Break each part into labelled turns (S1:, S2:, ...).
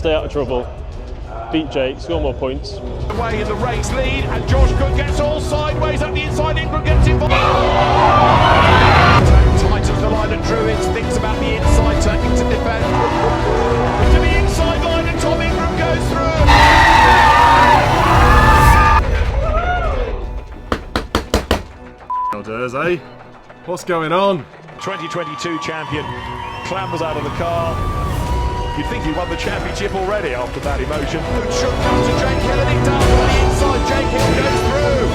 S1: stay out of trouble, beat Jake, score more points.
S2: Away in the race lead, and Josh Cook gets all sideways up the inside. Ingram gets involved. Tightens the line at Druids, thinks about the inside, turning to defend. To the inside line, and Tom Ingram goes through.
S3: Elders, eh? What's going on?
S2: 2022 champion clambers out of the car. You'd think he won the championship already after that emotion. Should come to Jake Hill, and he does. On the inside, Jake Hill goes through.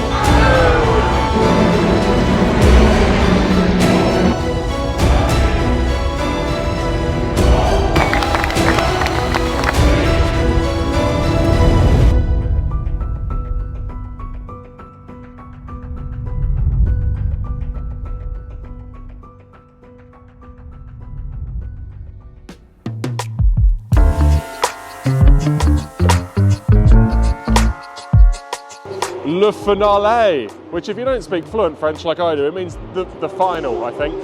S3: Le Finale, which if you don't speak fluent French like I do, it means the final, I think.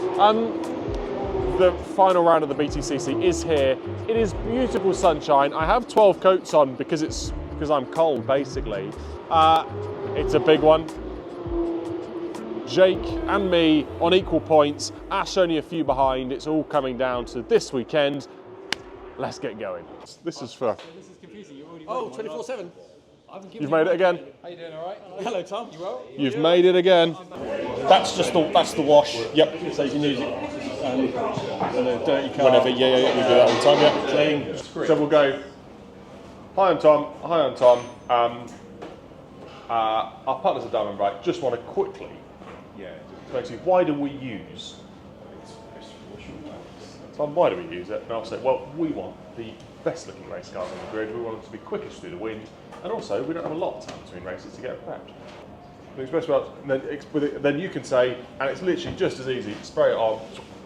S3: The final round of the BTCC is here. It is beautiful sunshine. I have 12 coats on because I'm cold, basically. It's a big one. Jake and me on equal points. Ash only a few behind. It's all coming down to this weekend. Let's get going. This is for...
S4: This is confusing. You already 24/7.
S3: You've made it again.
S4: How you doing? All right. Hello, Tom. You well?
S3: You've made it again.
S1: That's the wash. Yep. So you can use it in a dirty car.
S3: Whenever, yeah, we do that all the time, yeah.
S1: Clean.
S3: So we'll go. Hi, I'm Tom. Our partners at Diamond Bright just want to quickly, basically, why do we use? Tom, why do we use it? And I'll say, well, we want the best looking race cars on the grid. We want them to be quickest through the wind, and also we don't have a lot of time between races to get prepped. Then you can say, and it's literally just as easy, spray it on,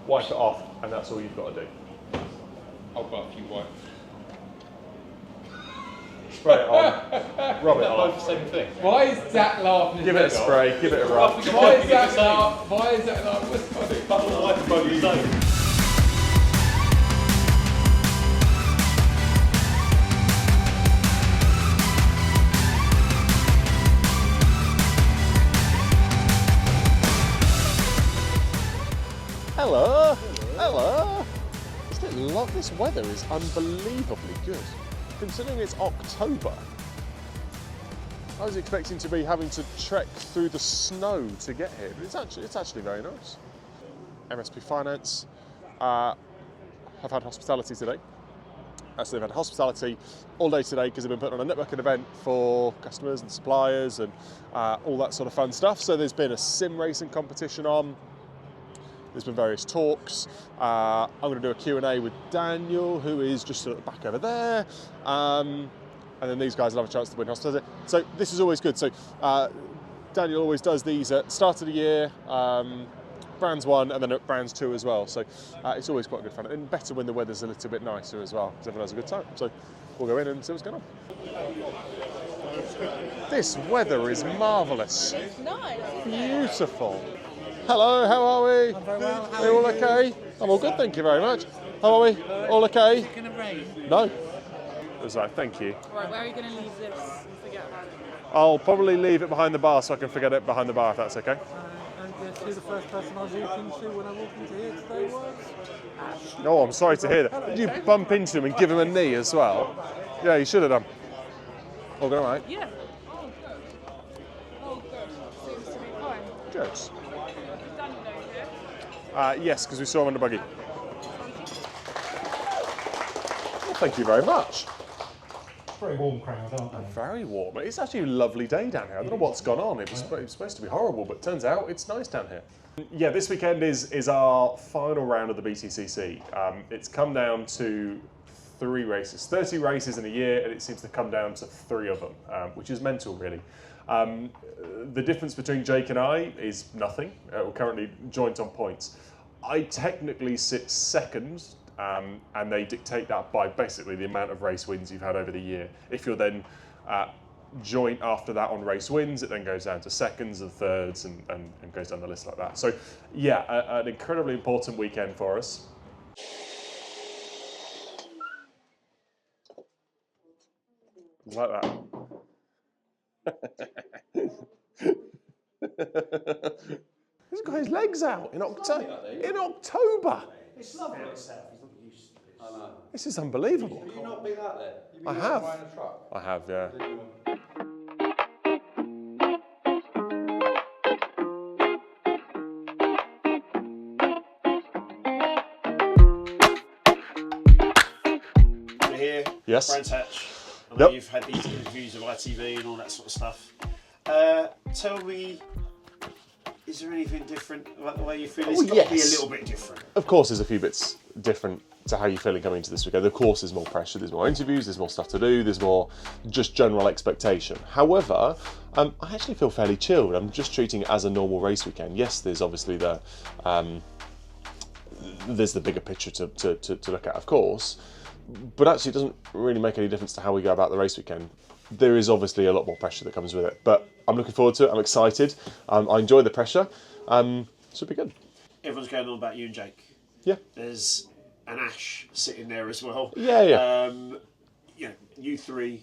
S3: wipe it off, and that's all you've got to do.
S4: I'll buff you wipe.
S3: Spray it on, rub it
S4: Both
S3: off.
S4: the same thing. Why is that laughing?
S3: Give it a spray, give it a rub.
S4: Why is that laugh? Why is that laugh? What's funny?
S3: Hello. This weather is unbelievably good. Considering it's October, I was expecting to be having to trek through the snow to get here, but it's actually very nice. MSP Finance have had hospitality today. So they've had hospitality all day today because they've been putting on a networking event for customers and suppliers and all that sort of fun stuff. So there's been a sim racing competition on. There's been various talks. I'm going to do a Q&A with Daniel, who is just at the back over there. And then these guys will have a chance to win hospitality. So this is always good. So Daniel always does these at start of the year, Brands 1 and then at Brands 2 as well. So it's always quite good fun. And better when the weather's a little bit nicer as well, because everyone has a good time. So we'll go in and see what's going on. This weather is marvellous.
S5: It's nice.
S3: Beautiful. Hello, how are we?
S5: I'm very well.
S3: Are you all okay? I'm all good, thank you very much. How are we? All okay?
S5: Is it going to rain?
S3: No. It was like, thank you.
S5: Right, where are you going to leave this and forget about it?
S3: I'll probably leave it behind the bar so I can forget it behind the bar if that's okay.
S5: And guess who the first person I was walking to when I walked into here today was? Ash.
S3: Oh, I'm sorry to hear that. Did you bump into him and give him a knee as well? Yeah, you should have done. All good, all right?
S5: Yeah. Oh, good. Oh, good. Seems to be fine.
S3: Good.
S5: Is Daniel here?
S3: Yes, because we saw him on the buggy. Well, thank you very much.
S6: Very warm crowd, aren't they?
S3: Very warm. It's actually a lovely day down here. I don't know what's gone on. It was supposed to be horrible, but turns out it's nice down here. Yeah, this weekend is our final round of the BTCC. It's come down to 3 races, 30 races in a year, and it seems to come down to 3 of them, which is mental, really. The difference between Jake and I is nothing. We're currently joint on points. I technically sit second, and they dictate that by basically the amount of race wins you've had over the year. If you're then joint after that on race wins, it then goes down to seconds and thirds and goes down the list like that. So yeah, an incredibly important weekend for us. Like that. He's got his legs out in October.
S7: It's lovely itself. He's not used to this. I know.
S3: This is unbelievable.
S7: Have you not been out there? You've been
S3: I have.
S7: buying a truck?
S3: I have, yeah.
S8: We're here.
S3: Yes.
S8: Brands Hatch. I know
S3: Yep.
S8: you've had these interviews of ITV and all that sort of stuff. Tell me, is there anything different about the way you feel? It's got to be a little bit different.
S3: Of course, there's a few bits different to how you're feeling coming into this weekend. Of course, there's more pressure, there's more interviews, there's more stuff to do, there's more just general expectation. However, I actually feel fairly chilled. I'm just treating it as a normal race weekend. Yes, there's obviously there's the bigger picture to look at, of course, but actually it doesn't really make any difference to how we go about the race weekend. There is obviously a lot more pressure that comes with it, but I'm looking forward to it. I'm excited. I enjoy the pressure. Should be good.
S8: Everyone's going on about you and Jake.
S3: Yeah.
S8: There's an Ash sitting there as well.
S3: Yeah.
S8: You know, you three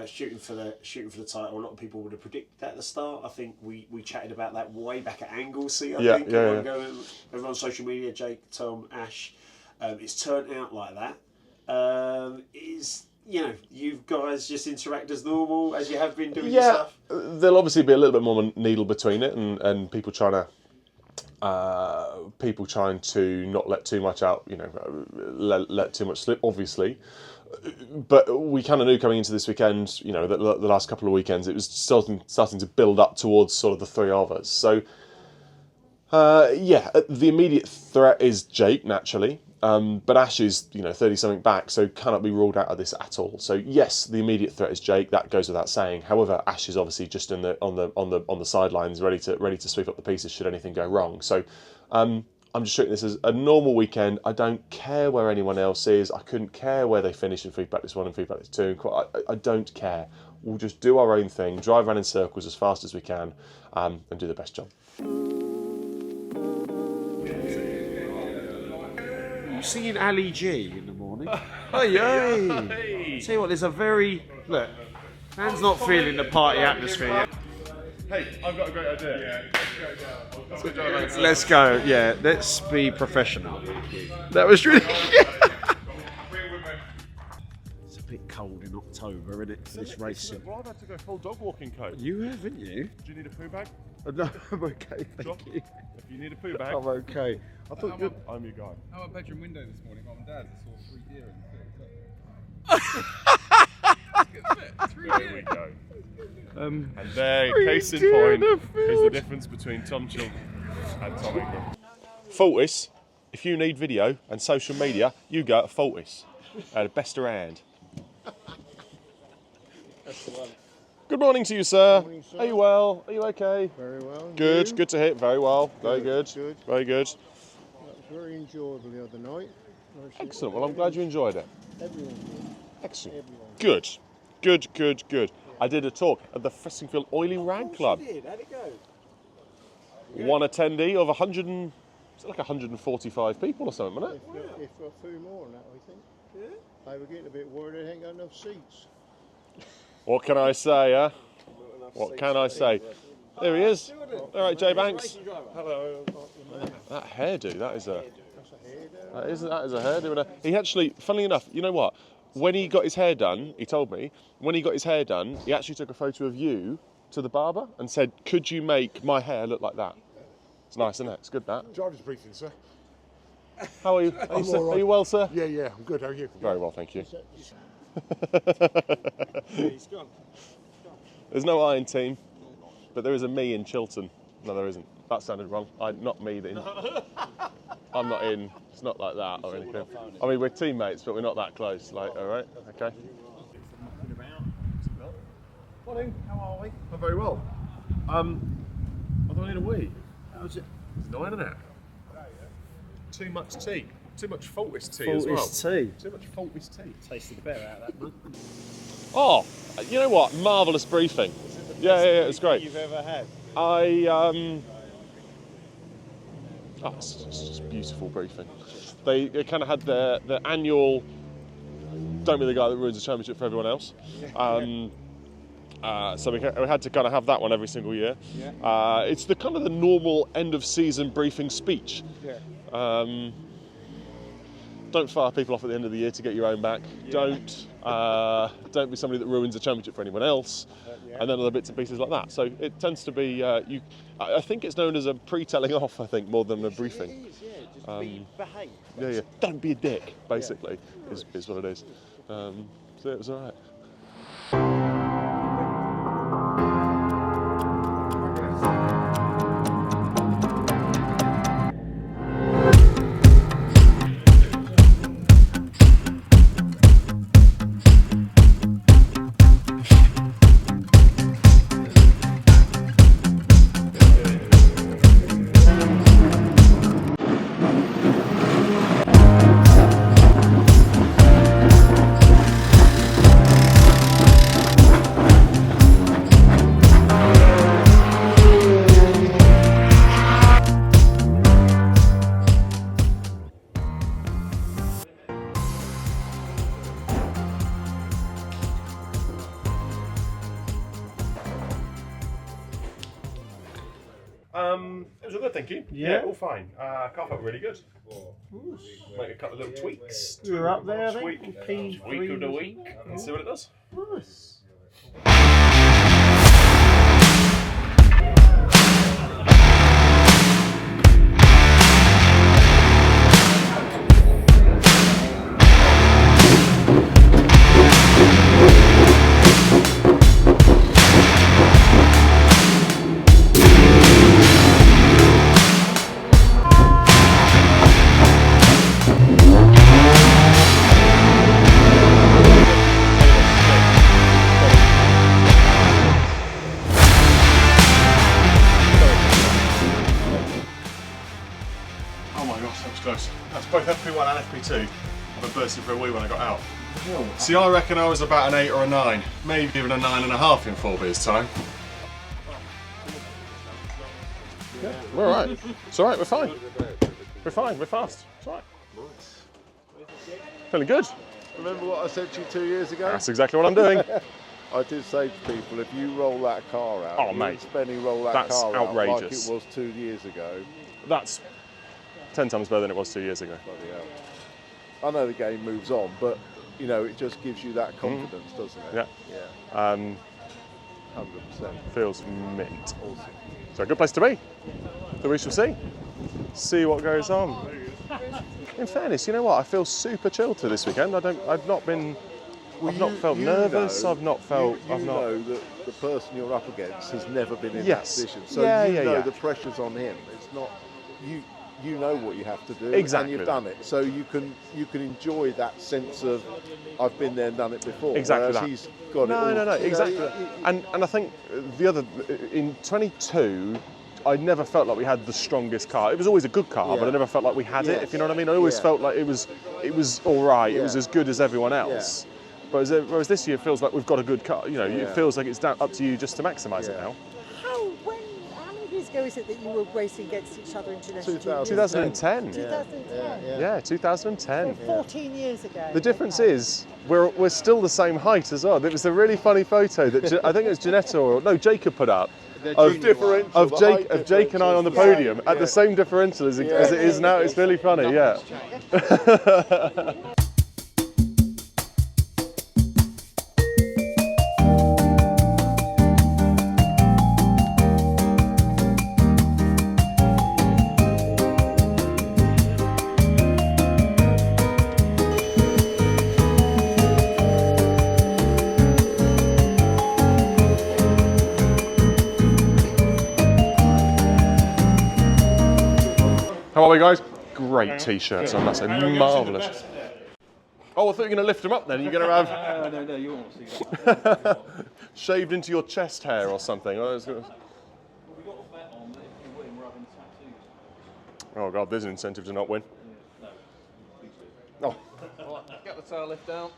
S8: shooting for the title. A lot of people would have predicted that at the start. I think we chatted about that way back at Anglesey. I think. Everyone on social media, Jake, Tom, Ash. It's turned out like that. You know, you guys just interact as normal as you have been doing your stuff?
S3: There'll obviously be a little bit more needle between it, and people trying to not let too much out, you know, let too much slip, obviously. But we kind of knew coming into this weekend, you know, the last couple of weekends, it was starting to build up towards sort of the three of us. So, the immediate threat is Jake, naturally. But Ash is, you know, 30-something back, so cannot be ruled out of this at all. So yes, the immediate threat is Jake. That goes without saying. However, Ash is obviously just on the sidelines, ready to sweep up the pieces should anything go wrong. So I'm just treating this as a normal weekend. I don't care where anyone else is. I couldn't care where they finish in Feedback List 1 and Feedback List 2. I don't care. We'll just do our own thing, drive around in circles as fast as we can, and do the best job.
S9: Singing Ali G in the morning. Hey. Tell you what, there's a very look. Man's not feeling the party atmosphere yet.
S3: Hey, I've got a great idea.
S9: Let's go. Yeah, let's be professional. That was really. It's a bit cold in October, isn't it? This racing.
S3: Well, I've had to go full dog walking coat.
S9: You have, haven't you?
S3: Do you need a poo bag?
S9: No, I'm okay. Thank you.
S3: If you need a poo bag,
S9: I'm okay. I thought
S3: I'm your guy.
S4: Our bedroom window this morning, Mum and Dad saw 3 deer in the field.
S3: There we go. And there, case in point, is the difference between Tom Chilton and Tom Ingram. Faultis, if you need video and social media, you go to Faultis. The best around.
S10: That's the one.
S3: Good morning to you, sir.
S10: Morning, sir.
S3: Are you well? Are you okay?
S10: Very well.
S3: Good,
S10: You?
S3: good to hear. Very well. Very good.
S10: Good.
S3: Very good.
S10: That was very enjoyable the other night.
S3: Excellent. Well, I'm glad you enjoyed it.
S10: Everyone did.
S3: Excellent.
S10: Everyone.
S3: Good. Good, good, good. I did a talk at the Fressingfield Oily Rag Club.
S10: You did. How'd it go?
S3: One attendee of 145 people or something, wasn't it?
S10: If a few more than that, I think. Yeah. They were getting a bit worried they ain't got enough seats.
S3: What can I say, huh? What can I say? There he is. All right, Jay Banks. Hello. That hairdo, that is a hairdo. He actually, funnily enough, you know what? When he got his hair done, he told me, when he got his hair done, he actually took a photo of you to the barber and said, could you make my hair look like that? It's nice, isn't it? It's good, that.
S11: Driver's briefing, sir.
S3: How are you? Are you well, sir?
S11: Yeah, I'm good. How are you?
S3: Very well, thank you.
S10: He's gone.
S3: There's no Iron Team, but there is a me in Chiltern. No, there isn't. That sounded wrong. Not me. I'm not in. It's not like that or anything. I mean, we're teammates, but we're not that close. Like, all right, okay. Morning. How are we? I'm very well. I don't need a wee. How's it? It's annoying, isn't it? Too much tea. Too much Faultis tea as well.
S9: tea.
S3: Too much Faultis tea.
S9: Tasted better out of that, man.
S3: Oh, you know what? Marvellous briefing. Yeah, it's great.
S10: You've ever had?
S3: It's just beautiful briefing. They kind of had their annual don't be the guy that ruins the championship for everyone else. So we had to kind of have that one every single year. It's the kind of the normal end of season briefing speech. Don't fire people off at the end of the year to get your own back. Don't be somebody that ruins the championship for anyone else. And then other bits and pieces like that. So it tends to be I think it's known as a pre-telling off. I think more than a briefing.
S9: It is, just behave.
S3: Yeah. Don't be a dick. Basically, is what it is. So it was all right. It was all good, thank you. Yeah, all fine. Car felt really good. Make a couple of little tweaks.
S5: We were up there, I
S3: Tweak
S5: think.
S3: of the week and see what it does.
S5: Nice.
S3: Oh my gosh, that was close. That's both FP1 and FP2. I've been bursting for a wee when I got out. See, I reckon I was about an 8 or a 9, maybe even a 9.5 in 4 beers time. Yeah, we're alright. It's alright, we're fine. We're fine, we're fast. It's alright. Feeling good.
S10: Remember what I said to you 2 years ago?
S3: That's exactly what I'm doing.
S10: I did say to people, if you roll that car out,
S3: Oh, mate.
S10: Spenny roll that
S3: That's
S10: car
S3: outrageous.
S10: out like it was 2 years ago.
S3: That's 10 times better than it was 2 years ago.
S10: Bloody hell. I know the game moves on, but you know, it just gives you that confidence, doesn't it?
S3: Yeah.
S10: 100%.
S3: Feels mint.
S10: Awesome.
S3: So a good place to be. So we shall see. See what goes on. In fairness, you know what? I feel super chilled to this weekend. I've not felt nervous.
S10: Know,
S3: I've not felt.
S10: You know that the person you're up against has never been in that
S3: Yes.
S10: position, so you know the pressure's on him. It's not you. You know what you have to do,
S3: Exactly.
S10: and you've done it. So you can enjoy that sense of I've been there and done it before.
S3: Exactly
S10: whereas
S3: that.
S10: He's got
S3: No,
S10: it all.
S3: exactly. And I think the other in 22. I never felt like we had the strongest car. It was always a good car, but I never felt like we had it, if you know what I mean. I always felt like it was all right. It was as good as everyone else. But whereas this year it feels like we've got a good car. You know, it feels like it's up to you just to maximise it now.
S11: How many years ago is it that you were racing against each other in Genesis?
S3: 2010.
S11: 2010.
S3: Yeah, 2010.
S11: So 14 years ago.
S3: The difference is we're still the same height as well. There was a really funny photo that I think it was Janetta or Jacob put up of Jake and I on the podium at the same differential as it is now. It's really funny, yeah. How are we, guys? Great t-shirts on, that's marvellous. Oh, I thought you were going to lift them up then. You're going to have...
S4: No, you won't see that.
S3: shaved into your chest hair or something. Oh, oh God, there's an incentive to not win. Oh.
S4: Get the tail lift down.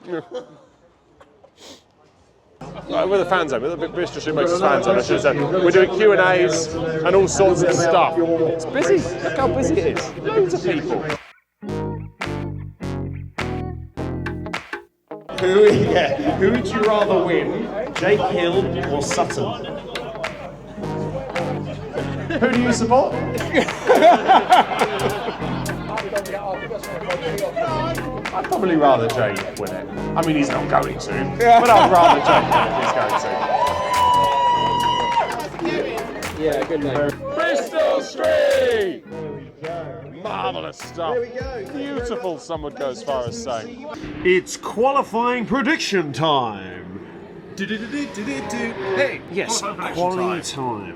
S3: We're the fan zone. We're the British Motors fan zone, I should have said. We're doing Q&As and all sorts of stuff. It's busy. Look how busy it is. Loads of people.
S9: Who would you rather win, Jake Hill or Sutton?
S3: Who do you support? I'd probably rather Jake win it. I mean, he's not going to, but I'd rather Jake win if he's going to.
S7: Yeah, good name.
S3: Bristol Street!
S6: There we go.
S3: Marvellous stuff.
S7: There we go.
S3: Beautiful, some would go as far as saying.
S9: It's qualifying prediction time. Hey, yes, quality time.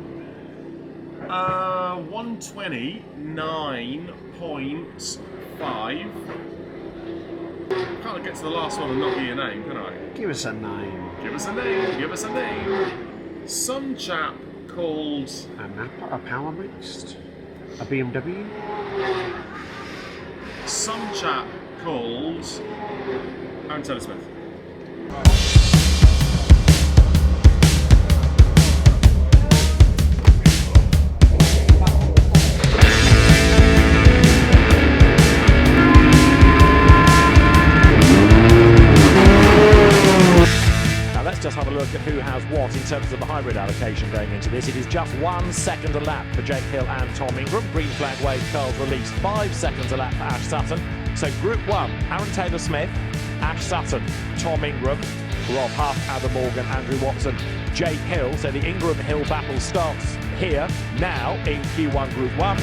S3: 129.5. Can't get to the last one and not get your name, can I?
S9: Give us a name.
S3: Give us a name, give us a name. Some chap called...
S9: A Napa, a Power Mixed, a BMW.
S3: Some chap called... Aaron Taylor Smith.
S2: Just have a look at who has what in terms of the hybrid allocation going into this. It is just 1 second a lap for Jake Hill and Tom Ingram. Green flag wave, Carl's released. 5 seconds a lap for Ash Sutton. So Group 1, Aaron Taylor Smith, Ash Sutton, Tom Ingram, Rob Huff, Adam Morgan, Andrew Watson, Jake Hill. So the Ingram-Hill battle starts here now in Q1 Group 1.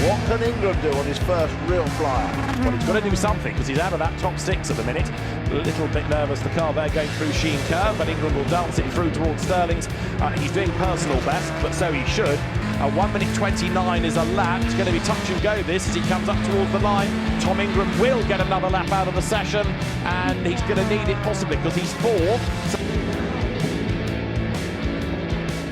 S10: What can Ingram do on his first real flyer?
S2: Well, he's got to do something because he's out of that top 6 at the minute. A little bit nervous, the car there going through Sheen Curve, but Ingram will dance it through towards Sterling's. He's doing personal best, but so he should. 1 minute 29 is a lap. It's going to be touch and go this as he comes up towards the line. Tom Ingram will get another lap out of the session, and he's going to need it possibly because he's 4th.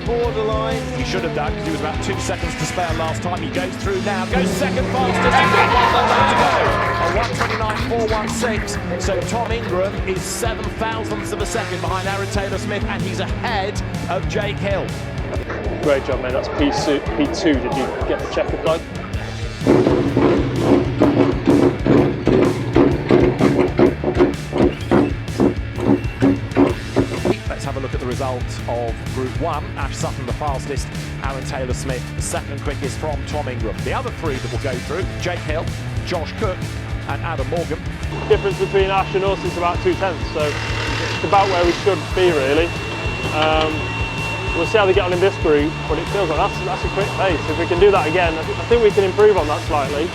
S10: Borderline.
S2: He should have done because he was about 2 seconds to spare last time. He goes through now, goes second fastest. He's got 1 lap to go. A 1:29.416. So Tom Ingram is 7 thousandths of a second behind Aaron Taylor Smith, and he's ahead of Jake Hill.
S1: Great job, mate. That's P2. Did you get the checker plug?
S2: Let's have a look at the result of Group 1. Ash Sutton the fastest, Aaron Taylor Smith second quickest from Tom Ingram. The other 3 that will go through, Jake Hill, Josh Cook and Adam Morgan.
S1: Difference between Ash and us is about 2 tenths, so it's about where we should be really. We'll see how they get on in this group, but it feels like that's a quick pace. If we can do that again, I think we can improve on that slightly.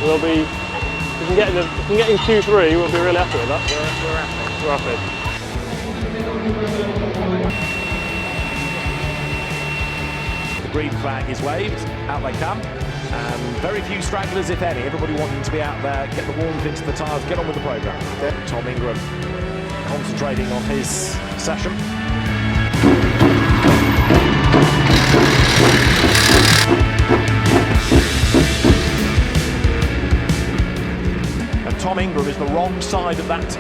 S1: We'll be, if we can get in Q3, we'll be really happy with that. We're happy.
S2: The green flag is waved, out they come. Very few stragglers, if any. Everybody wanting to be out there, get the warmth into the tyres, get on with the programme. Tom Ingram concentrating on his session. And Tom Ingram is the wrong side of that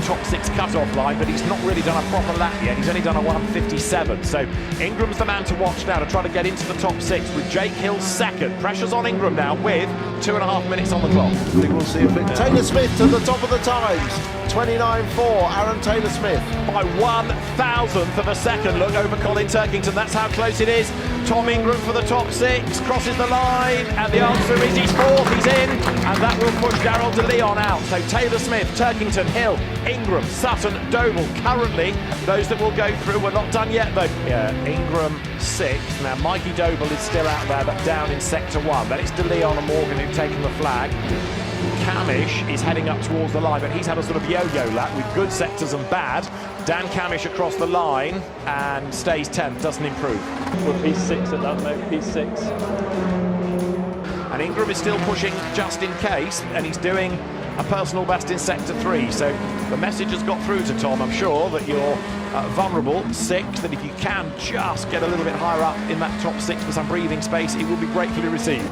S2: top 6 cut-off line, but he's not really done a proper lap yet. He's only done a 1:57. So Ingram's the man to watch now to try to get into the top 6 with Jake Hill second. Pressure's on Ingram now with 2.5 minutes on the clock.
S10: I think we'll see a bit. Taylor Smith to the top of the times. 29.4, Aaron Taylor Smith.
S2: By 1,000th of a second. Look over Colin Turkington, that's how close it is. Tom Ingram for the top 6, crosses the line, and the answer is he's 4th, he's in, and that will push Darrell De Leon out. So Taylor Smith, Turkington, Hill, Ingram, Sutton, Doble. Currently, those that will go through, we're not done yet though. Yeah, Ingram 6th. Now Mikey Doble is still out there, but down in sector 1. Then it's De Leon and Morgan who've taken the flag. Camish is heading up towards the line, but he's had a sort of yo-yo lap with good sectors and bad. Dan Camish across the line and stays 10th, doesn't improve.
S1: We're P6 at that, mate, P6.
S2: And Ingram is still pushing just in case, and he's doing a personal best in sector 3. So the message has got through to Tom, I'm sure, that you're vulnerable, 6th, that if you can just get a little bit higher up in that top 6 for some breathing space, it will be gratefully received.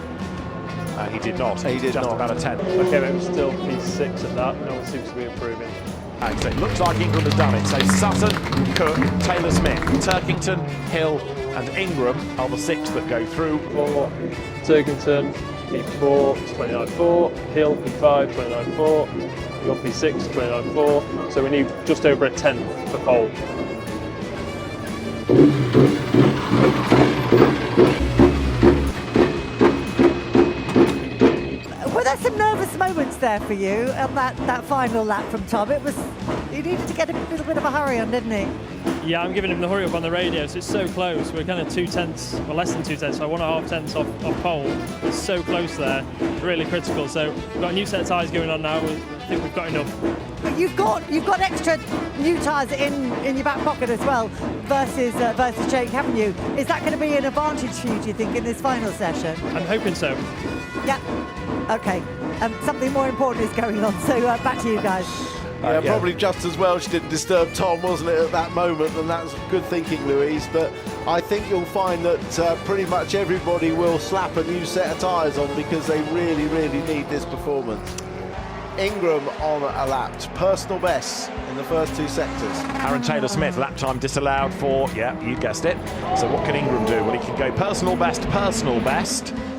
S2: And he did not.
S10: He did
S2: just
S10: not.
S2: about a 10.
S1: Okay, but it was still P6 at that. No one seems to be improving.
S2: And so it looks like Ingram has done it. So Sutton, Cook, Taylor Smith, Turkington, Hill and Ingram are the 6 that go through.
S1: 4, Turkington, P4, 29.4, Hill, P5, 29.4, you got P6, 29.4, so we need just over a 10th for pole.
S11: Were there some nervous moments there for you on that final lap from Tom? He needed to get a little bit of a hurry on, didn't he?
S12: Yeah, I'm giving him the hurry up on the radio, so it's so close. We're kind of 2 tenths, or less than 2 tenths, so 1.5 tenths off pole. It's so close there, really critical. So we've got a new set of tyres going on now. I think we've got enough.
S11: But you've got extra new tyres in your back pocket as well versus Jake, haven't you? Is that going to be an advantage for you, do you think, in this final session?
S12: I'm hoping so.
S11: Yeah. Okay. Something more important is going on. So back to you guys.
S10: Yeah, probably just as well she didn't disturb Tom, wasn't it, at that moment, and that's good thinking, Louise. But I think you'll find that pretty much everybody will slap a new set of tyres on because they really, really need this performance. Ingram on a lap, personal best in the first 2 sectors.
S2: Aaron Taylor Smith, lap time disallowed for, yeah, you guessed it. So what can Ingram do? Well, he can go personal best.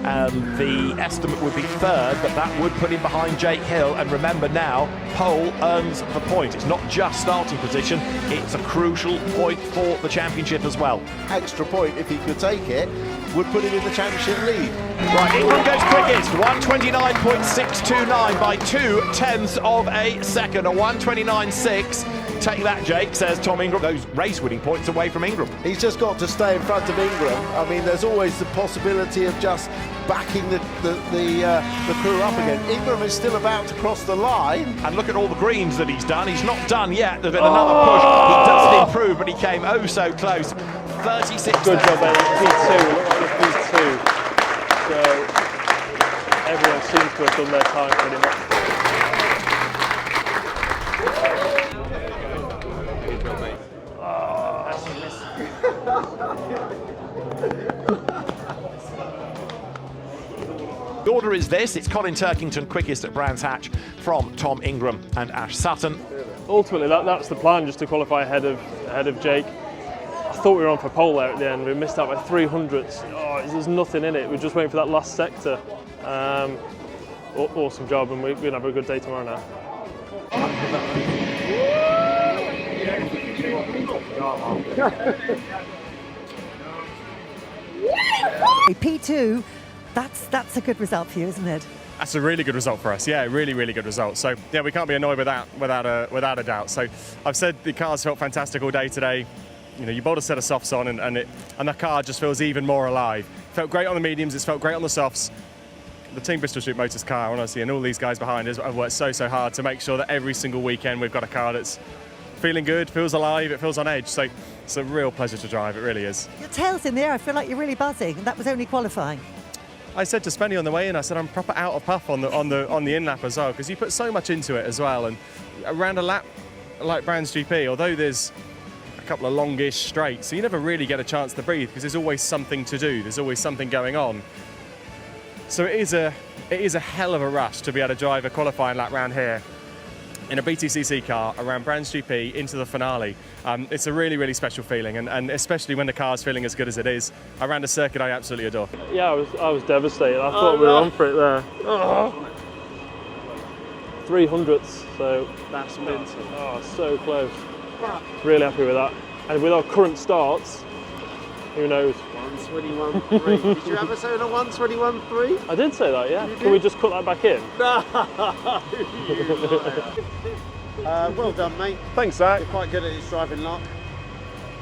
S2: The estimate would be 3rd, but that would put him behind Jake Hill. And remember now, pole earns the point. It's not just starting position, it's a crucial point for the championship as well.
S10: Extra point, if he could take it, would put him in the championship lead.
S2: Right, Ingram goes quickest, 1:29.629 by 2 tenths of a second, a 1:29.6. Take that, Jake, says Tom Ingram. Those race-winning points away from Ingram.
S10: He's just got to stay in front of Ingram. I mean, there's always the possibility of just backing the crew up again. Ingram is still about to cross the line.
S2: And look at all the greens that he's done. He's not done yet. There's been another push. He does improve, but he came oh so close. 36.
S1: Good job, Eddie. P2. P2. So everyone seems to have done their time pretty much.
S2: The order is this. It's Colin Turkington quickest at Brands Hatch from Tom Ingram and Ash Sutton.
S1: Ultimately, that's the plan, just to qualify ahead of Jake. I thought we were on for pole there at the end. We missed out by 300ths. Oh, there's nothing in it. We're just waiting for that last sector. Awesome job, and we're going to have a good day tomorrow now.
S11: P2, that's a good result for you, isn't it?
S13: That's a really good result for us. Yeah, really, really good result. So yeah, we can't be annoyed with that without a doubt. So I've said the cars felt fantastic all day today. You know, you bought a set of softs on, and the car just feels even more alive. Felt great on the mediums. It's felt great on the softs. The Team Bristol Street Motors car, honestly, and all these guys behind us have worked so hard to make sure that every single weekend we've got a car that's feeling good, feels alive, it feels on edge. So it's a real pleasure to drive. It really is.
S11: Your tail's in the air. I feel like you're really buzzing. That was only qualifying.
S13: I said to Spenny on the way in, I said I'm proper out of puff on the in lap as well, because you put so much into it as well. And around a lap like Brands GP, although there's a couple of longish straights, so you never really get a chance to breathe because there's always something to do. There's always something going on. So it is a hell of a rush to be able to drive a qualifying lap round here in a BTCC car around Brands GP into the finale. It's a really, really special feeling, and especially when the car's feeling as good as it is around a circuit I absolutely adore.
S1: Yeah, I was devastated. I thought we were on for it there. 300ths, so that's mental. Oh, so close. Really happy with that. And with our current starts, who knows?
S9: 1:21.3. Did you ever say on a 1:21.3?
S1: I did say that, yeah. Can we just cut that back in?
S9: No. Well done, mate.
S3: Thanks, Zach.
S9: You're quite good at this driving luck.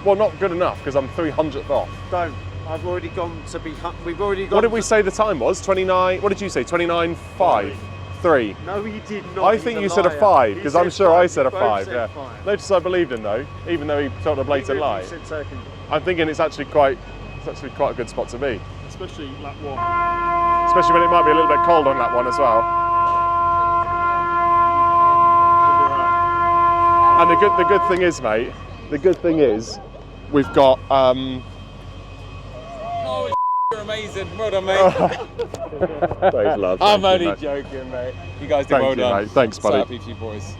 S3: Well, not good enough because I'm 300th off.
S9: Don't. I've already gone to be. We've already gone.
S3: What did we say the time was? 29. What did you say? 29.5. 3.
S9: No, you did not.
S3: I think you said a 5 because I'm sure I said a 5. Yeah. Notice I believed him though, even though he told a blatant lie. I'm thinking it's actually quite a good spot to be.
S1: Especially lap 1.
S3: Especially when it might be a little bit cold on lap 1 as well. And the good thing is, mate, the good thing is we've got
S5: Holy, you're a
S14: amazing. Well done, mate.
S3: Thanks, love.
S14: I'm
S3: Thank you,
S14: only
S3: mate.
S14: joking, mate. You guys did
S3: Thank
S14: well
S3: you,
S14: done.
S3: mate. Thanks, buddy.
S14: So happy for you boys.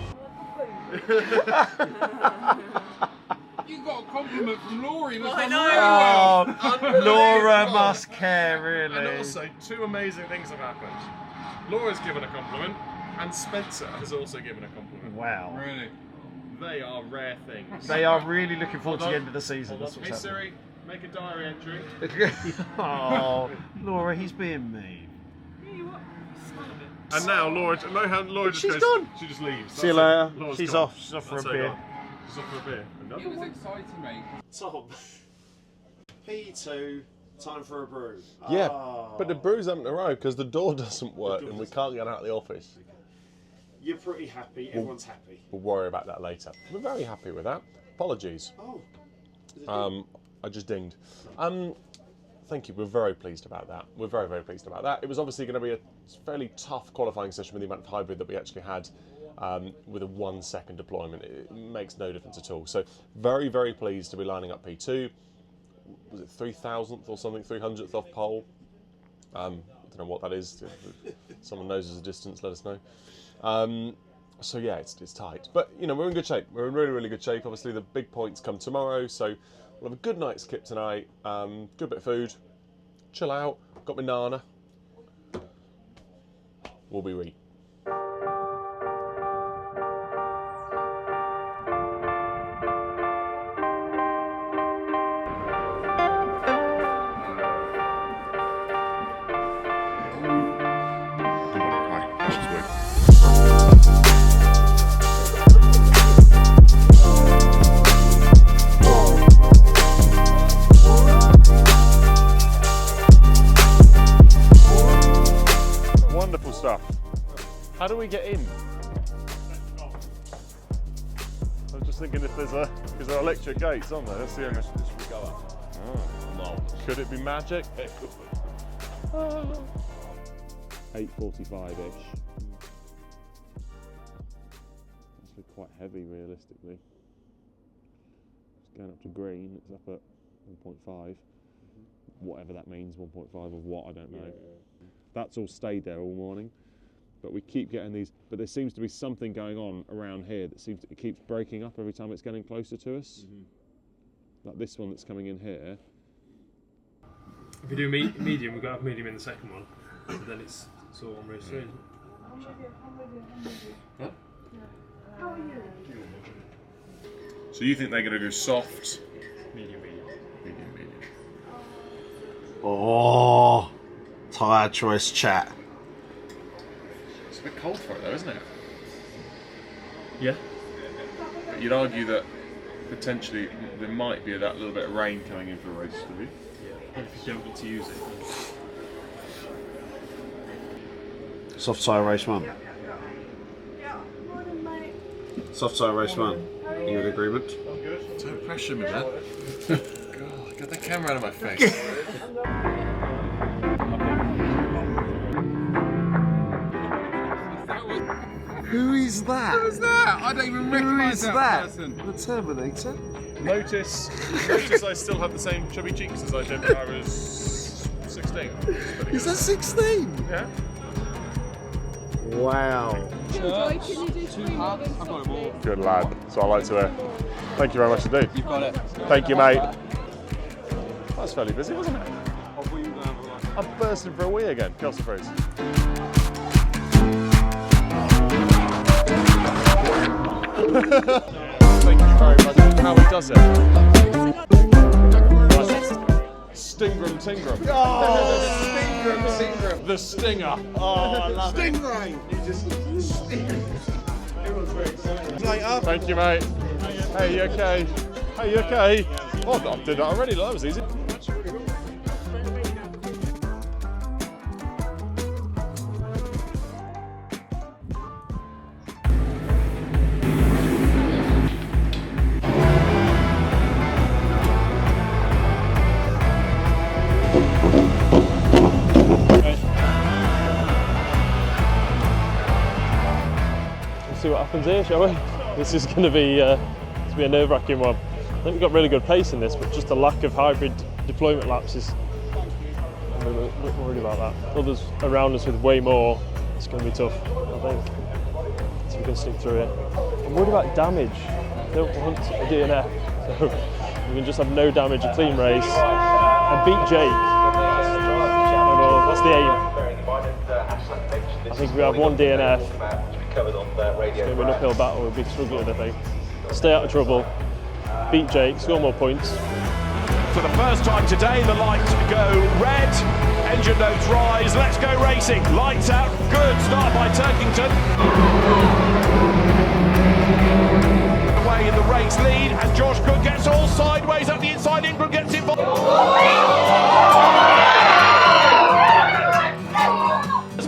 S15: You got a compliment from Laurie.
S9: I know. Oh, Laura must care, really.
S13: And also, two amazing things have happened. Laura's given a compliment, and Spencer has also given a compliment.
S9: Wow.
S15: Really?
S13: They are rare things.
S9: They are really looking forward to the end of the season.
S13: Hold
S9: That's
S13: on.
S9: what's
S13: Hey
S9: happening.
S13: Siri, make a diary entry.
S9: Oh, Laura, he's being mean.
S13: And now Laura, know how Laura just
S9: She's
S13: goes,
S9: gone.
S13: She just leaves.
S9: See you
S13: That's
S9: later.
S13: it. Laura's
S9: She's
S13: gone.
S9: off. She's off for
S13: That's
S9: a
S13: her
S9: beer.
S13: gone. She's off for a beer.
S15: It was exciting, mate.
S8: Tom. P2, time for a brew.
S3: Yeah,
S8: Ah.
S3: but the brews haven't arrived because the door doesn't work and we can't get out of the office.
S8: You're pretty happy, everyone's happy.
S3: We'll worry about that later. We're very happy with that. Apologies.
S8: Oh.
S3: I just dinged. Thank you. We're very pleased about that. We're very, very pleased about that. It was obviously going to be a fairly tough qualifying session with the amount of hybrid that we actually had with a 1 second deployment. It makes no difference at all. So very, very pleased to be lining up P2. Was it 3,000th or something, 300th off pole? I don't know what that is. If someone knows us a distance, let us know. So yeah, it's tight. But you know, we're in good shape. We're in really, really good shape. Obviously the big points come tomorrow, so we'll have a good night's kip tonight. Good bit of food. Chill out. Got my nana. We'll be re. Wonderful stuff. How do we get in? I was just thinking if there's because there are electric gates, aren't there? That's the only.
S15: Go up.
S3: Oh, no. Could it be magic? 8:45-ish. Actually quite heavy realistically. It's going up to green, it's up at 1.5. Whatever that means, 1.5 of what, I don't know. That's all stayed there all morning. But we keep getting these, but there seems to be something going on around here that it keeps breaking up every time it's getting closer to us. Like this one that's coming in here.
S12: If you do medium, we've got to have medium in the second one. So then it's all on race 3.
S13: Huh? So you think they're going to do soft?
S12: Medium.
S10: Oh, tyre choice chat.
S13: It's a bit cold for it though, isn't it?
S12: Yeah.
S13: But you'd argue that potentially there might be that little bit of rain coming in for a race, would you?
S12: Yeah. If you don't need to use it.
S10: Soft tyre race 1. Soft tyre race 1. You in agreement?
S13: Don't pressure me, man. God, get the camera out of my face.
S10: Who is that?
S15: Who is that? I don't even recognise that person.
S10: The Terminator?
S13: Notice I still have the same chubby cheeks as I did when I was 16.
S10: Is that 16?
S13: Yeah.
S10: Wow.
S15: Joy, can you do 3 more than softly?
S3: Good lad. So I like to hear. Thank you very much indeed.
S15: You've got it.
S3: Thank you, mate. That was fairly busy, wasn't it? I'm bursting for a wee again. Kelsey Freeze. Thank you very much. How he does it. Stingram Tingram.
S10: Oh, Stingram.
S3: The Stinger.
S10: Oh, I love it.
S15: Stingray!
S10: Everyone's very excited.
S3: Thank you, mate. Hey, you okay? Hey, you okay? Oh, I did that already. That was easy.
S1: See what happens here, shall we? This is going to be a nerve-wracking one. I think we've got really good pace in this, but just the lack of hybrid deployment laps is I'm a bit worried about that. Others around us with way more, it's going to be tough, I think. So we can stick through it. I'm worried about damage. I don't want a DNF. So we can just have no damage, a clean race, and beat Jake. That's the aim. I think if we have one DNF, it's going to be an uphill battle. We'll be struggling, I think. Stay out of trouble, beat Jake, score more points.
S2: For the first time today, the lights go red, engine notes rise, let's go racing. Lights out, good start by Turkington. Away in the race lead, and Josh Cook gets all sideways up the inside, Ingram gets involved.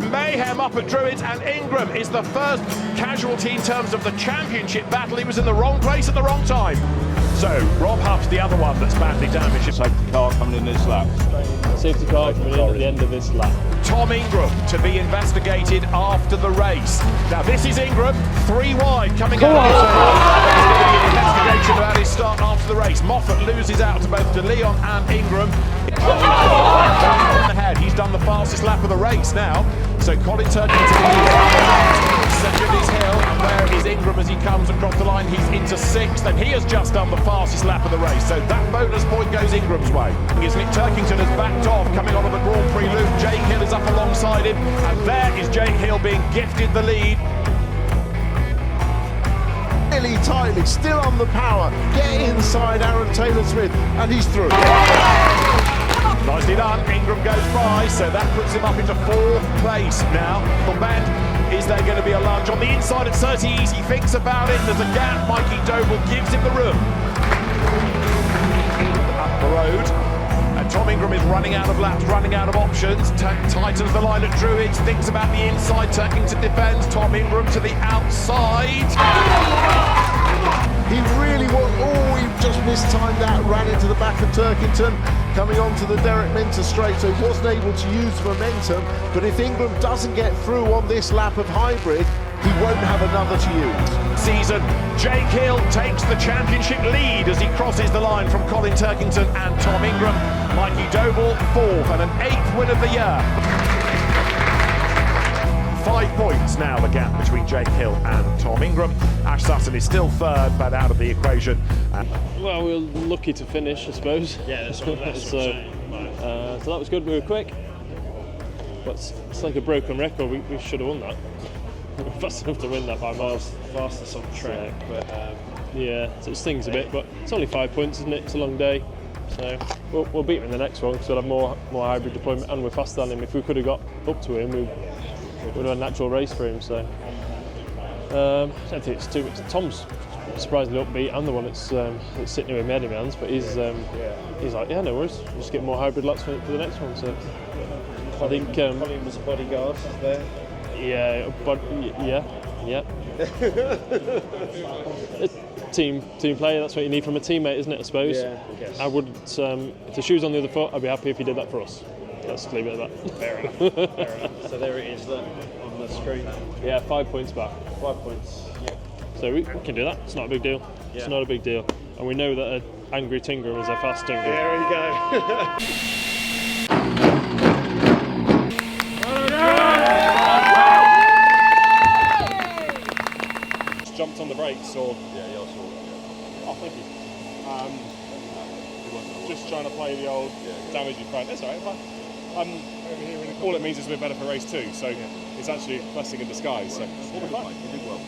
S2: Mayhem up at Druids, and Ingram is the first casualty in terms of the championship battle. He was in the wrong place at the wrong time. So, Rob Huff's the other one that's badly damaged.
S16: Safety car coming in this lap.
S1: Safety car coming in at the end of this lap.
S2: Tom Ingram to be investigated after the race. Now this is Ingram, 3 wide coming out of his investigation about his start after the race. Moffat loses out to both De Leon and Ingram. Ahead, he's done the fastest lap of the race now. So Colin Turkington second is Hill, and where is Ingram as he comes across the line? He's into 6th, and he has just done the fastest lap of the race. So that bonus point goes Ingram's way. Isn't it? Turkington has backed off, coming on the Grand Prix loop. Jake Hill is up alongside him, and there is Jake Hill being gifted the lead.
S10: Really tightly, still on the power. Get inside Aaron Taylor-Smith, and he's through.
S2: Nicely done, Ingram goes by, so that puts him up into 4th place now. From Band, is there going to be a lunge? On the inside at Surtees, he thinks about it, there's a gap, Mikey Doble gives him the room. Up the road, and Tom Ingram is running out of laps, running out of options. Tightens the line at Druids, thinks about the inside, Turkington defends, Tom Ingram to the outside.
S10: He really he just mistimed that, ran into the back of Turkington, coming onto the Derek Minter straight, so he wasn't able to use momentum. But if Ingram doesn't get through on this lap of hybrid, he won't have another to use.
S2: Season, Jake Hill takes the championship lead as he crosses the line from Colin Turkington and Tom Ingram. Mikey Doble, 4th, and an 8th win of the year. 5 points now, the gap between Jake Hill and Tom Ingram. Ash Sutton is still 3rd, but out of the equation.
S1: Well, we were lucky to finish, I suppose.
S12: Yeah, that's what
S1: so that was good. We were quick, but it's like a broken record. We should have won that. We were fast enough to win that by miles.
S12: Fastest on track, but
S1: yeah, so it stings a bit, but it's only 5 points, isn't it? It's a long day, so we'll beat him in the next one because we'll have more hybrid deployment, and we're faster than him. If we could have got up to him, we would have a natural race for him. So I don't think it's too much. Tom's surprisingly upbeat. I'm the one that's sitting here with my head in my hands, but he's like, yeah, no worries, we'll just get more hybrid lots for the next one. So I think
S7: Colin was a bodyguard there.
S1: Yeah, but yeah. Team player, that's what you need from a teammate, isn't it, I suppose?
S7: Yeah, I guess.
S1: I would, if the shoe's on the other foot, I'd be happy if he did that for us. Let's leave it at that.
S7: Fair enough. Fair enough. So there it is, look, on the screen.
S1: Yeah, 5 points back.
S7: 5 points. Yeah.
S1: So we can do that. It's not a big deal.
S7: Yeah.
S1: It's not a big deal. And we know that an angry Tingram is a fast Tingram.
S7: There we go.
S13: Jumped on the brakes, or
S16: Yeah, I saw it.
S13: oh, thank you. Just trying to play the old damage you find. That's all right. All it means is we're better for race 2, so it's actually a blessing in disguise. So we'll be fine.
S16: You did well.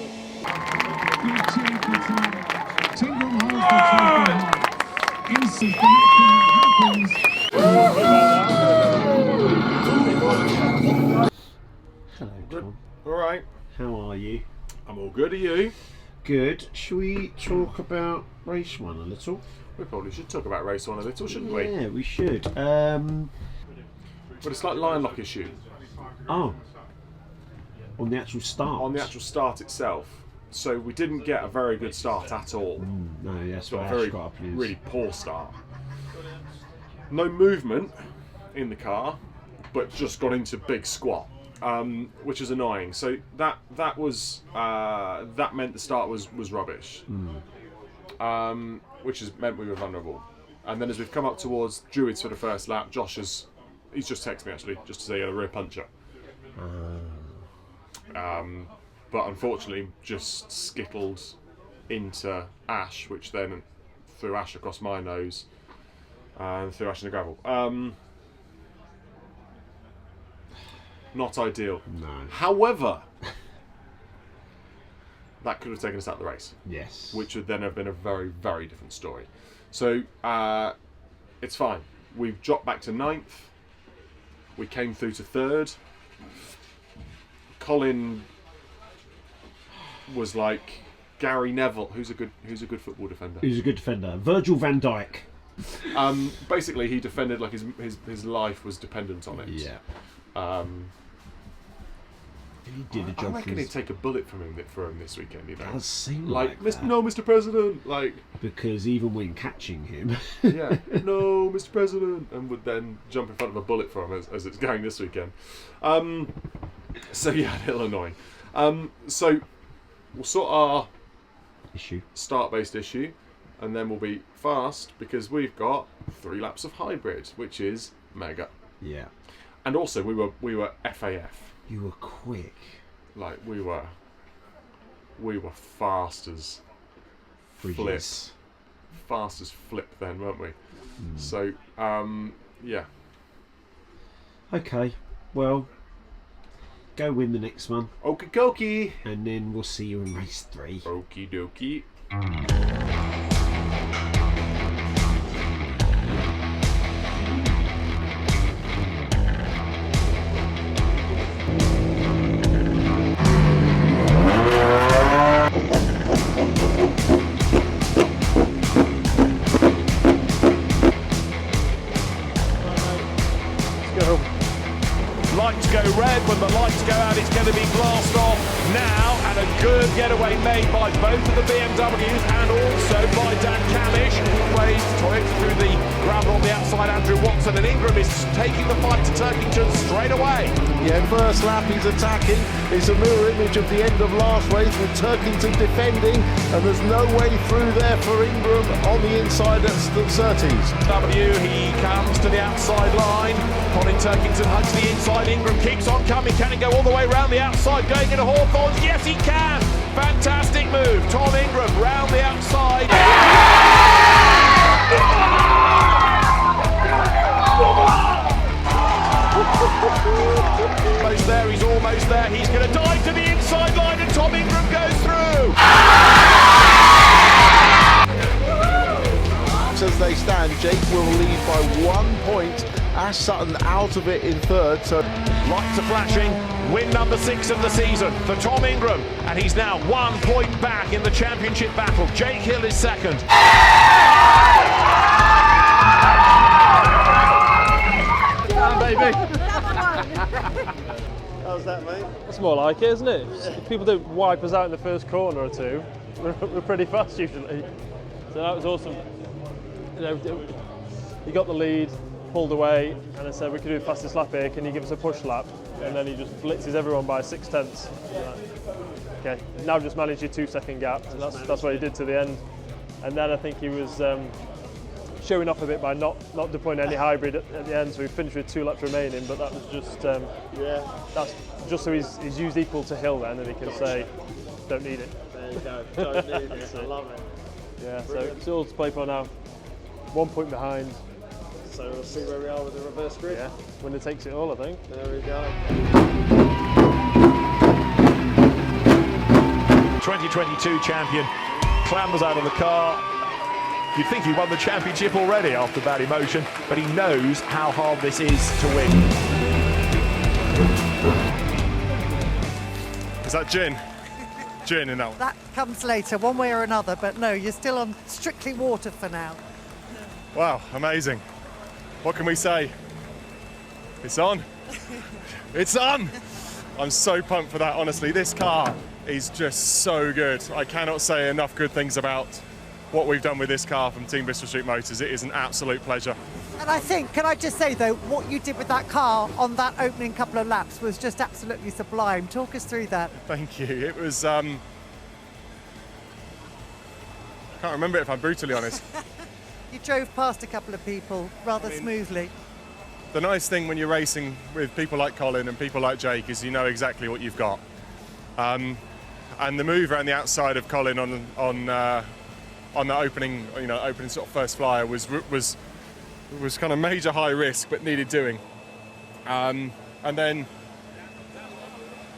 S10: Hello, Tom.
S13: All right.
S10: How are you?
S13: I'm all good. Are you?
S10: Good. Shall we talk about race 1 a little?
S13: We probably should talk about race 1 a little, shouldn't we?
S10: Yeah, we should.
S13: But it's like line lock issue.
S10: Oh. On the actual start?
S13: On the actual start itself. So we didn't get a very good start at all.
S10: No, that's
S13: got
S10: what
S13: a very,
S10: Ash got up his.
S13: really poor start. No movement in the car, but just got into big squat, which is annoying. So that meant the start was rubbish, which has meant we were vulnerable. And then as we've come up towards Druids for the first lap, Josh has
S3: He's just texted me actually, just to say he had a rear puncture. But unfortunately, just skittled into ash, which then threw ash across my nose and threw ash in the gravel. Not ideal.
S9: No.
S3: However, that could have taken us out of the race.
S9: Yes.
S3: Which would then have been a very, very different story. So it's fine. We've dropped back to 9th. We came through to 3rd. Colin was like Gary Neville, who's a good football defender.
S9: Who's a good defender? Virgil van Dijk.
S3: Basically, he defended like his life was dependent on it.
S9: Yeah. He did a job.
S3: I reckon he'd take a bullet from him this weekend. You know,
S9: does seem
S3: like
S9: that.
S3: No, Mr. President, like
S9: because even when catching him,
S3: yeah, no, Mr. President, and would then jump in front of a bullet for him as it's going this weekend. So yeah, a little annoying. So we'll sort our start-based issue, and then we'll be fast because we've got 3 laps of hybrid, which is mega.
S9: Yeah.
S3: And also we were FAF.
S9: You were quick.
S3: Like we were fast as flip. Fast as flip then, weren't we? So yeah.
S9: Okay. Well, go win the next one.
S3: Okie dokie.
S9: And then we'll see you in race 3.
S3: Okie dokie.
S2: Lights go red. When the lights go out, it's going to be blast off now, and a good getaway made by both of the BMWs and also by Dan Camish. Plays Toyota through the gravel on the outside. Andrew Watson and Ingram is taking the fight to Turkington straight away.
S10: Yeah, first lap he's attacking. It's a mirror image of the end of last race with Turkington defending, and there's no way through there for Ingram on the inside at Surtees.
S2: He comes to the outside line. Colin Turkington hugs the inside. Ingram keeps on coming. Can he go all the way round the outside, going into Hawthorns? Yes, he can. Fantastic move. Tom Ingram round the outside. Almost there. He's almost there. He's going to dive to the inside line, and Tom Ingram goes through.
S10: As they stand, Jake will lead by 1 point. Ash Sutton out of it in 3rd. So
S2: lights are flashing. Win number 6 of the season for Tom Ingram, and he's now 1 point back in the championship battle. Jake Hill is 2nd.
S1: Baby.
S5: How's that, mate?
S1: That's more like it, isn't it? If people don't wipe us out in the first corner or two, we're pretty fast usually. So that was awesome. You know, he got the lead, pulled away, and I said we could do the fastest lap here. Can you give us a push lap? And then he just blitzes everyone by 0.6. Okay, now just manage your 2-second gap. And that's what he did to the end. And then I think he was showing off a bit by not deploying any hybrid at the end. So we finished with 2 laps remaining. But that was just that's just so he's used equal to Hill then, and he can say don't need it.
S5: There you go. Don't need it. I love it.
S1: Yeah. Brilliant. So it's all to play for now. 1 point behind.
S5: So we'll see where we are with the reverse grid.
S1: Yeah, winner takes it all, I think.
S5: There we go.
S2: 2022 champion clambers out of the car. You'd think he won the championship already after that emotion, but he knows how hard this is to win.
S13: Is that gin? Gin in that one?
S11: That comes later, one way or another, but no, you're still on strictly water for now.
S13: Wow, amazing. What can we say? It's on. It's on! I'm so pumped for that, honestly. This car is just so good. I cannot say enough good things about what we've done with this car from Team Bristol Street Motors. It is an absolute pleasure.
S11: And I think, can I just say though, what you did with that car on that opening couple of laps was just absolutely sublime. Talk us through that.
S13: Thank you. It was, I can't remember it if I'm brutally honest.
S11: You drove past a couple of people rather smoothly.
S13: the nice thing when you're racing with people like Colin and people like Jake is you know exactly what you've got. And the move around the outside of Colin on the opening, opening sort of first flyer was kind of major high risk, but needed doing. And then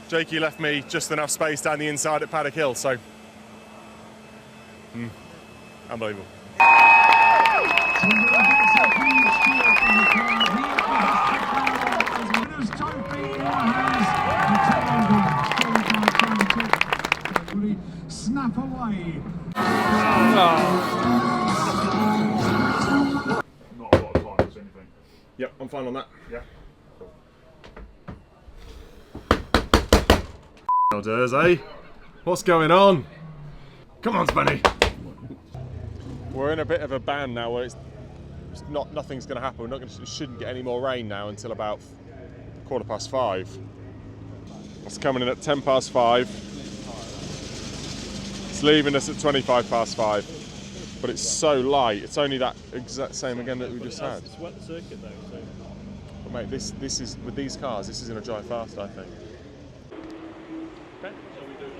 S13: Jakey left me just enough space down the inside at Paddock Hill, so unbelievable.
S15: Snap away.
S6: Not a lot of time, is anything.
S13: Yep, I'm fine on that.
S6: Yeah.
S13: Elders, eh? What's going on? Come on, Spenny. We're in a bit of a band now where nothing's going to happen. We shouldn't get any more rain now until about 5:15. It's coming in at 5:10. It's leaving us at 5:25, but it's so light. It's only that exact same again that we just had.
S7: It's wet circuit though. So.
S13: But mate, this is with these cars. This is going to drive fast, I think.
S16: Okay, so we do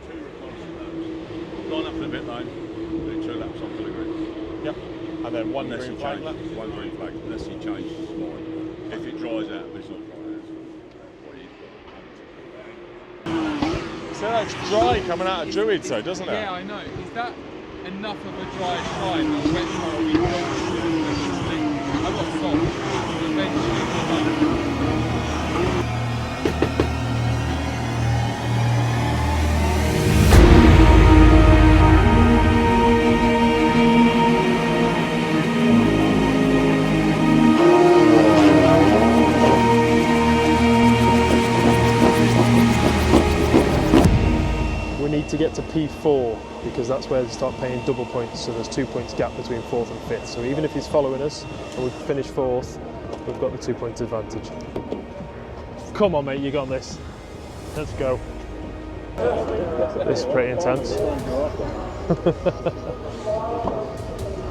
S16: 2 repulses. Line up in a bit line. Do 2 laps onto the grid.
S13: Yep. And then one
S16: unless
S13: green
S16: you
S13: flag
S16: change,
S13: lap.
S16: one green flag, unless you change the line. If it dries out, but it's not dry out.
S13: So that's dry coming out of Druids though, doesn't it?
S15: Yeah, I know. Is that enough of a dry time that wet tire will be I've got soft. Eventually,
S1: to get to P4 because that's where they start paying double points, so there's 2 points gap between 4th and 5th. So even if he's following us and we finish 4th, we've got the 2 points advantage. Come on mate, you got this. Let's go. This is pretty intense.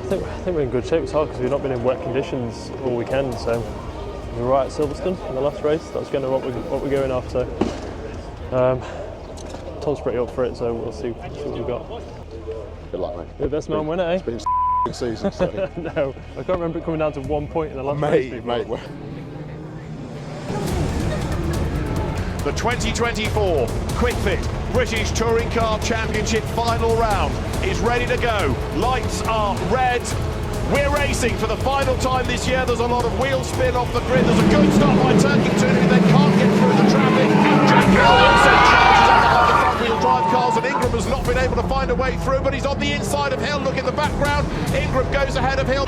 S1: I think we're in good shape. It's hard because we've not been in wet conditions all weekend, so we were right at Silverstone in the last race. That's kind of what we're going after. Tom's pretty up for it, so we'll see what we've got.
S3: Good luck, mate.
S1: The best man winner, eh?
S3: It's been a season, so.
S1: No, I can't remember it coming down to 1 point in the last race.
S3: Mate,
S2: The 2024 Quick Fit British Touring Car Championship final round is ready to go. Lights are red. We're racing for the final time this year. There's a lot of wheel spin off the grid. There's a good start by Turkington, who then can't get through the traffic. Jack Hill also charges up behind the front-wheel drive cars, and Ingram has not been able to find a way through, but he's on the inside of Hill. Look in the background. Ingram goes ahead of Hill.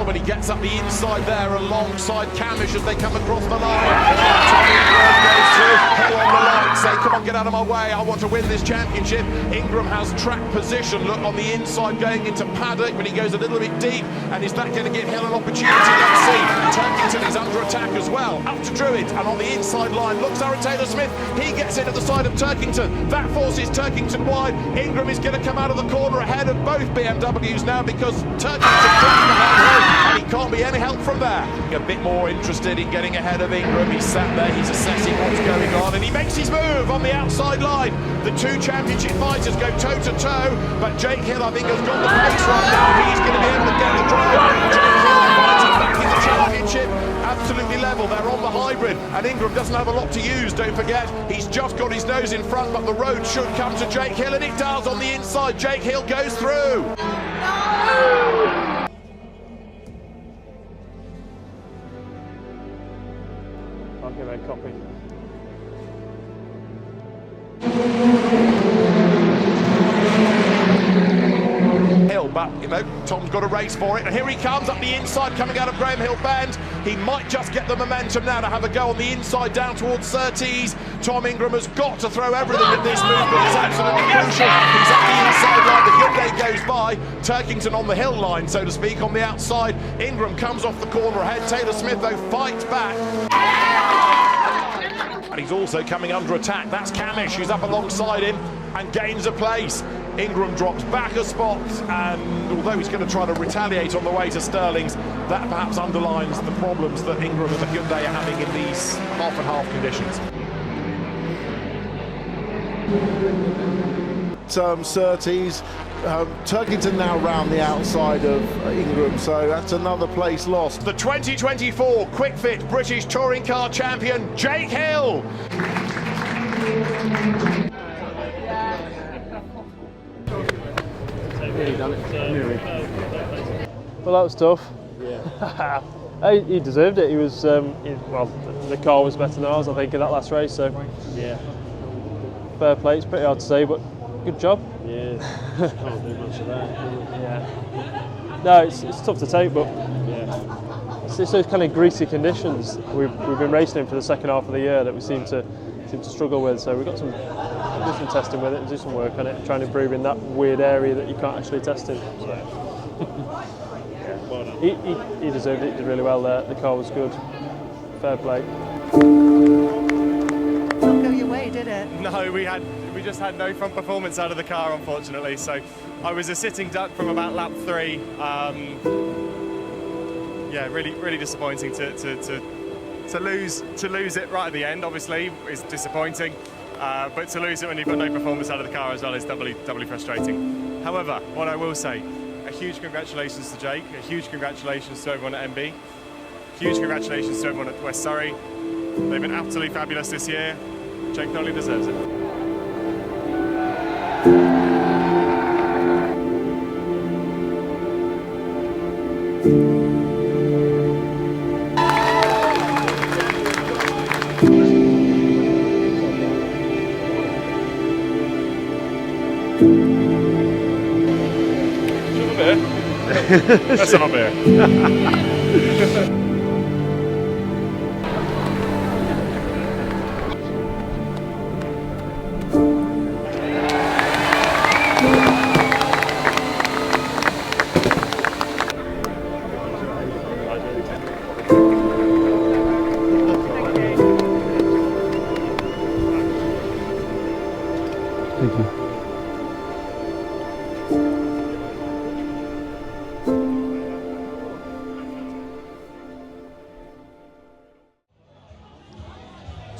S2: But he gets up the inside there alongside Camish as they come across the line. Tom Ingram goes through. Hill on the line, say, come on, get out of my way. I want to win this championship. Ingram has track position. Look on the inside going into Paddock, but he goes a little bit deep. And is that going to give Hill an opportunity? Let's see. Turkington is under attack as well. Up to Druid, and on the inside line, looks Aaron Taylor-Smith. He gets in at the side of Turkington. That forces Turkington wide. Ingram is going to come out of the corner ahead of both BMWs now because Turkington drops behind Hill. And he can't be any help from there. A bit more interested in getting ahead of Ingram. He's sat there, he's assessing what's going on, and he makes his move on the outside line. The 2 championship fighters go toe to toe, but Jake Hill, I think, has got the pace right now. He's going to be able to get the drive. Jake Hill fighting back in the championship. Absolutely level. They're on the hybrid, and Ingram doesn't have a lot to use. Don't forget, he's just got his nose in front, but the road should come to Jake Hill, and it does on the inside. Jake Hill goes through.
S1: Okay, mate, copy.
S2: Hill, but Tom's got a race for it, and here he comes up the inside, coming out of Graham Hill Bend. He might just get the momentum now to have a go on the inside down towards Surtees. Tom Ingram has got to throw everything at this move, but it's absolutely crucial. He's up the inside line, the Hyundai goes by. Turkington on the hill line, so to speak, on the outside. Ingram comes off the corner ahead. Taylor-Smith, though, fights back. And he's also coming under attack. That's Camish, who's up alongside him and gains a place. Ingram drops back a spot, and although he's going to try to retaliate on the way to Sterling's, that perhaps underlines the problems that Ingram and the Hyundai are having in these half-and-half conditions.
S10: Surtees, Turkington now round the outside of Ingram, so that's another place lost.
S2: The 2024 Quick Fit British Touring Car Champion, Jake Hill.
S1: Well, that was tough. Yeah. He deserved it. He was well. The car was better than ours, I think, in that last race. So yeah, fair play. It's pretty hard to say, but good job.
S7: Yeah, can't do much of that.
S1: Yeah. No, it's tough to take, but
S7: yeah,
S1: it's those kind of greasy conditions we've been racing in for the second half of the year that we seem to struggle with. So we've got to do some testing with it and do some work on it, trying to improve in that weird area that you can't actually test in. So.
S7: Well done.
S1: He deserved it. He did really well there. The car was good. Fair play.
S11: Not go your way, did it?
S13: No, we just had no front performance out of the car, unfortunately. So I was a sitting duck from about lap 3. Yeah, really disappointing to lose it right at the end. Obviously, is disappointing. But to lose it when you've got no performance out of the car as well is doubly frustrating. However, what I will say, a huge congratulations to Jake, a huge congratulations to everyone at MB, huge congratulations to everyone at West Surrey. They've been absolutely fabulous this year. Jake totally deserves it.
S6: That's not beer.
S1: Thank you.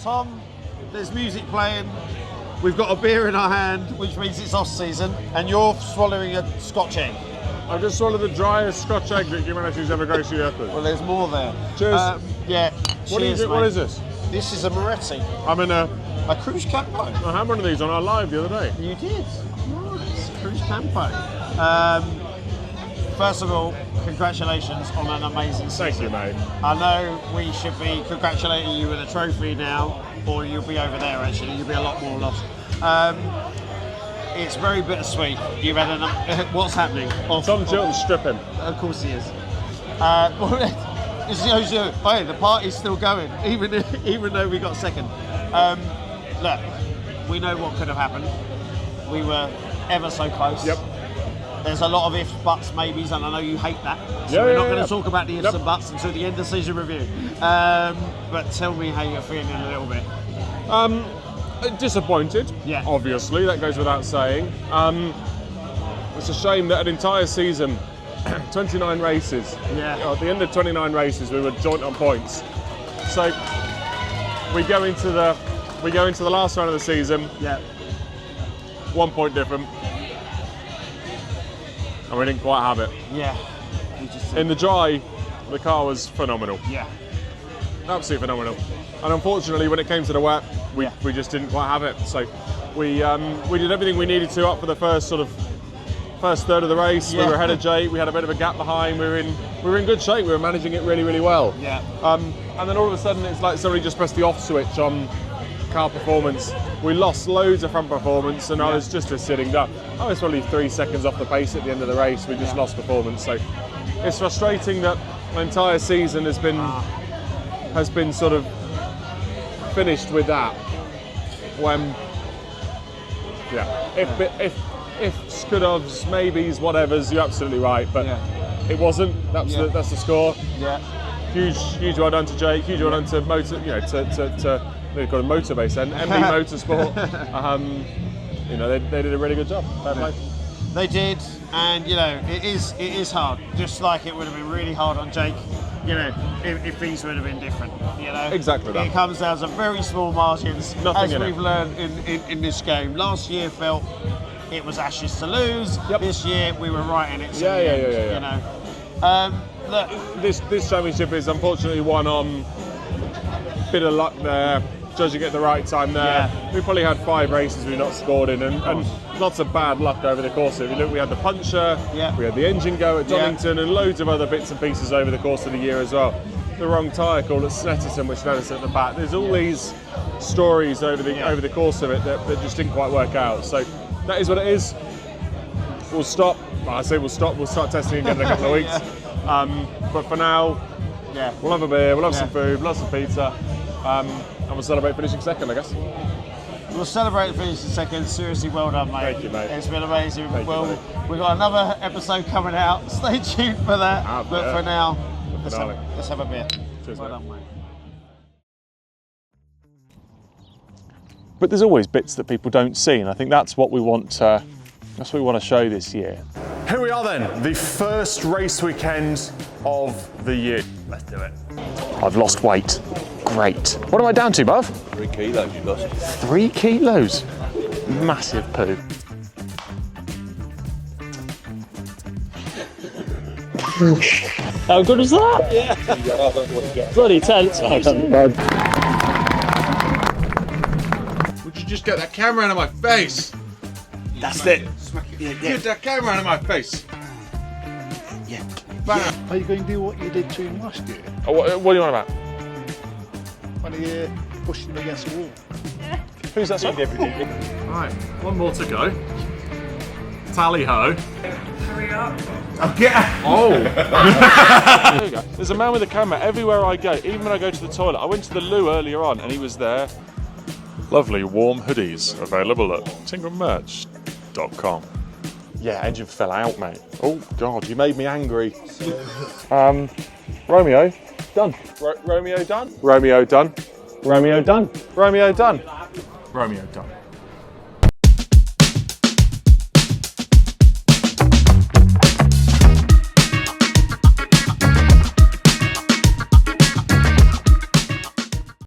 S9: Tom, there's music playing, we've got a beer in our hand, which means it's off season, and you're swallowing a Scotch egg.
S6: I've just swallowed the driest Scotch egg that humanity's ever graced the earth with.
S9: Well, there's more there.
S6: Cheers.
S9: Yeah.
S6: What
S9: cheers,
S6: what is this?
S9: This is a Moretti.
S6: I'm in a
S9: Cruise Campo.
S6: I had one of these on our live the other day.
S9: You did? Nice. Cruise Campo. First of all, congratulations on an amazing season.
S6: Thank you, mate.
S9: I know we should be congratulating you with a trophy now, or you'll be over there actually, you'll be a lot more lost. It's very bittersweet. You've had what's happening?
S6: Tom Chilton's stripping.
S9: Of course he is. Hey, the party's still going, even though we got second. Look, we know what could have happened. We were ever so close.
S6: Yep.
S9: There's a lot of ifs, buts, maybes, and I know you hate that. So we're not going to talk about the ifs and buts until the end of season review. But tell me how you're feeling a little bit.
S6: Disappointed.
S9: Yeah.
S6: Obviously, that goes without saying. It's a shame that an entire season, 29 races.
S9: Yeah.
S6: At the end of 29 races, we were joint on points. So we go into the last round of the season.
S9: Yeah.
S6: 1 point different. And we didn't quite have it.
S9: Yeah.
S6: In the dry, the car was phenomenal.
S9: Yeah.
S6: Absolutely phenomenal. And unfortunately, when it came to the wet, we just didn't quite have it. So we did everything we needed to up for the first third of the race.
S9: Yeah.
S6: We were ahead of Jake. We had a bit of a gap behind. We were in good shape. We were managing it really well.
S9: Yeah.
S6: And then all of a sudden, it's like somebody just pressed the off switch on car performance. We lost loads of front performance, and I was just a sitting duck. I was probably 3 seconds off the pace at the end of the race. We just lost performance. So it's frustrating that the entire season has been sort of finished with that. When if could-haves, maybes, whatevers, you're absolutely right, but it wasn't. That's the score.
S9: Yeah.
S6: Huge well done to Jake. Huge well done to Motor. They've got a Motorbase and MB Motorsport. you know, they did a really good job. Fair play.
S9: They did, and you know, it is hard. Just like it would have been really hard on Jake, you know, if things would have been different. You know,
S6: exactly that.
S9: It comes down to very small margins,
S6: Nothing
S9: as
S6: in
S9: we've learned in this game. Last year felt it was Ashes to lose. Yep. This year we were right in it. Yeah. You know, look,
S6: this championship is unfortunately won on a bit of luck there. Judging at the right time there. Yeah. We probably had 5 races we've not scored in, and lots of bad luck over the course of it. Look, we had the puncher, we had the engine go at Donington, and loads of other bits and pieces over the course of the year as well. The wrong tyre call at Snetterton, which led us at the back. There's all these stories over the course of it that just didn't quite work out. So that is what it is. We'll stop. Well, I say we'll stop. We'll start testing again in a couple of weeks. But for now, we'll have a beer, we'll have some food, we'll have some pizza. And we'll celebrate finishing second, I guess.
S9: We'll celebrate finishing second. Seriously, well done, mate.
S6: Thank you, mate.
S9: It's been amazing.
S6: Thank you, mate.
S9: We've got another episode coming out. Stay tuned for that. But for now, let's have a beer.
S6: Cheers,
S9: well done, mate.
S17: But there's always bits that people don't see, and I think that's what we want to show this year.
S6: Here we are then, the first race weekend of the year.
S17: Let's do it. I've lost weight. Great. What am I down to, Buv?
S16: 3 kilos you lost.
S17: 3 kilos? Massive poo.
S12: How good was that? Yeah. Bloody tense.
S16: Would you just get that camera out of my face?
S8: That's it.
S16: Get that camera out of my face.
S8: Yeah.
S16: Bam.
S5: Are you going to do what you did to him last year?
S17: Oh, what are you on about?
S5: When you pushed him against the wall.
S17: Who's that?
S6: Right, one more to go. Tally ho.
S17: Hurry up.
S6: Oh!
S17: There we go. There's a man with a camera everywhere I go, even when I go to the toilet. I went to the loo earlier on and he was there.
S6: Lovely warm hoodies available at tingrammerch.com.
S17: Yeah, engine fell out, mate. Oh God, you made me angry. Romeo, done. Romeo done? Romeo done. Romeo done. Romeo done.
S6: Romeo done.